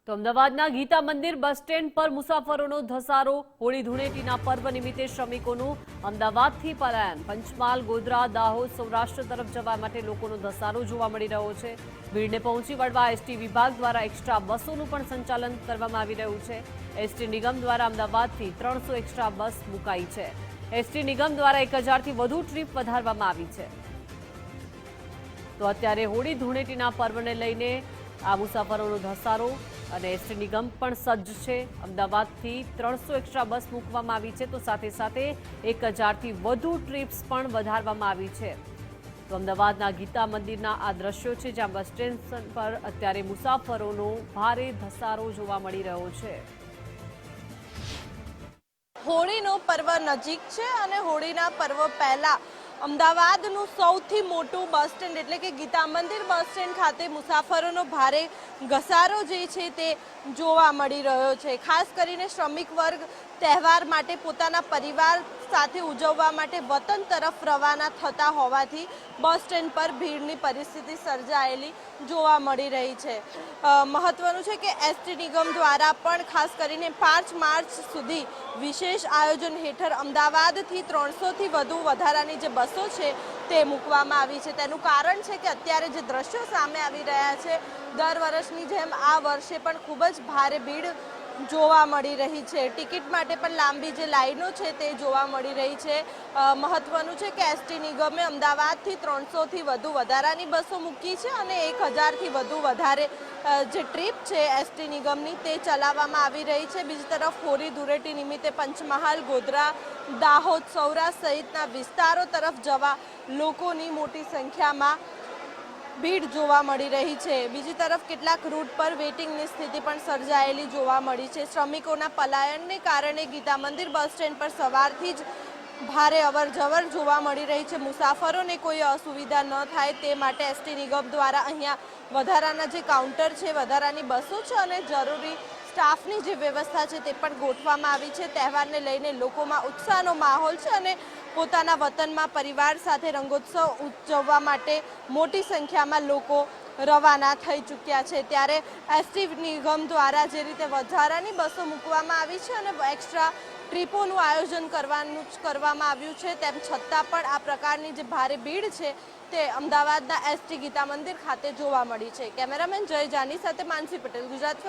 તો અમદાવાદના ગીતા મંદિર બસ સ્ટેન્ડ પર મુસાફરોનો ધસારો, હોળી ધૂળેટીના પર્વ નિમિત્તે શ્રમિકોનું અમદાવાદથી પલાયન, પંચમહાલ, ગોધરા, દાહોદ, સૌરાષ્ટ્ર તરફ જવા માટે લોકોનો ધસારો જોવા મળી રહ્યો છે। ભીડને પહોંચી વળવા એસટી વિભાગ દ્વારા એક્સ્ટ્રા બસોનું પણ સંચાલન કરવામાં આવી રહ્યું છે। એસટી નિગમ દ્વારા અમદાવાદથી 300 એક્સ્ટ્રા બસ મુકાઈ છે। એસટી નિગમ દ્વારા 1000થી વધુ ટ્રીપ વધારવામાં આવી છે। તો અત્યારે હોળી ધૂળેટીના પર્વને લઈને આ મુસાફરોનો ધસારો અને એસટી નિગમ પણ સજ્જ છે। અમદાવાદથી 300 એક્સ્ટ્રા બસ મૂકવામાં આવી છે, તો સાથે સાથે 1000થી વધુ ટ્રીપ્સ પણ વધારવામાં આવી છે। તો અમદાવાદના ગીતા મંદિરના આ દ્રશ્યો છે, જ્યાં બસ સ્ટેશન પર અત્યારે મુસાફરોનો ભારે ધસારો જોવા મળી રહ્યો છે। હોળીનો પર્વ નજીક છે અને હોળીના પર્વ પહેલા અમદાવાદનું સૌથી મોટું બસ સ્ટેન્ડ એટલે કે ગીતા મંદિર બસ સ્ટેન્ડ ખાતે મુસાફરોનો ભારે ઘસારો જે છે તે જોવા મળી રહ્યો છે। ખાસ કરીને શ્રમિક વર્ગ તહેવાર માટે પોતાના પરિવાર સાથે ઉજવવા માટે વતન તરફ રવાના થતા હોવાથી બસ સ્ટેન્ડ પર ભીડની પરિસ્થિતિ સર્જાયેલી જોવા મળી રહી છે। મહત્વનું છે કે એસટી નિગમ દ્વારા પણ ખાસ કરીને 5 માર્ચ સુધી વિશેષ આયોજન હેઠળ અમદાવાદથી 300થી વધુ વધારાની જે બસો છે તે મૂકવામાં આવી છે। તેનું કારણ છે કે અત્યારે જે દ્રશ્યો સામે આવી રહ્યા છે, દર વર્ષની જેમ આ વર્ષે પણ ખૂબ જ ભારે ભીડ જોવા મળી રહી છે। ટિકિટ માટે પણ લાંબી જે લાઈનો છે તે જોવા મળી રહી છે। મહત્વનું છે કે એસટી નિગમે અમદાવાદથી 300થી વધુ વધારાની બસો મૂકી છે અને 1000થી વધુ વધારે જે ટ્રીપ છે એસટી નિગમની તે ચલાવવામાં આવી રહી છે। બીજી તરફ હોળી ધૂળેટી નિમિત્તે પંચમહાલ, ગોધરા, દાહોદ, સૌરાષ્ટ્ર સહિતના વિસ્તારો તરફ જવા લોકોની મોટી સંખ્યામાં ભીડ જોવા મળી રહી છે। બીજી તરફ કેટલાક રૂટ પર વેટિંગની સ્થિતિ પણ સર્જાયેલી જોવા મળી છે। શ્રમિકોના પલાયનને કારણે ગીતા મંદિર બસ સ્ટેન્ડ પર સવારથી જ ભારે અવરજવર જોવા મળી રહી છે। મુસાફરોને કોઈ અસુવિધા ન થાય તે માટે એસટી નિગમ દ્વારા અહીંયા વધારાના જે કાઉન્ટર છે, વધારાની બસો છે અને જરૂરી સ્ટાફની જે વ્યવસ્થા છે તે પણ ગોઠવવામાં આવી છે। તહેવારને લઈને લોકોમાં ઉત્સાહનો માહોલ છે અને પોતાના વતનમાં પરિવાર સાથે રંગોત્સવ ઉજવવા માટે મોટી સંખ્યામાં લોકો રવાના થઈ ચૂક્યા છે। ત્યારે એસટી નિગમ દ્વારા જે રીતે વધારાની બસો મૂકવામાં આવી છે અને એક્સ્ટ્રા ટ્રીપોનું આયોજન કરવામાં આવ્યું છે, તેમ છતાં પણ આ પ્રકારની જે ભારે ભીડ છે તે અમદાવાદના એસટી ગીતા મંદિર ખાતે જોવા મળી છે। કેમેરામેન જય જાની સાથે માનસી પટેલ, ગુજરાત ફર્સ્ટ।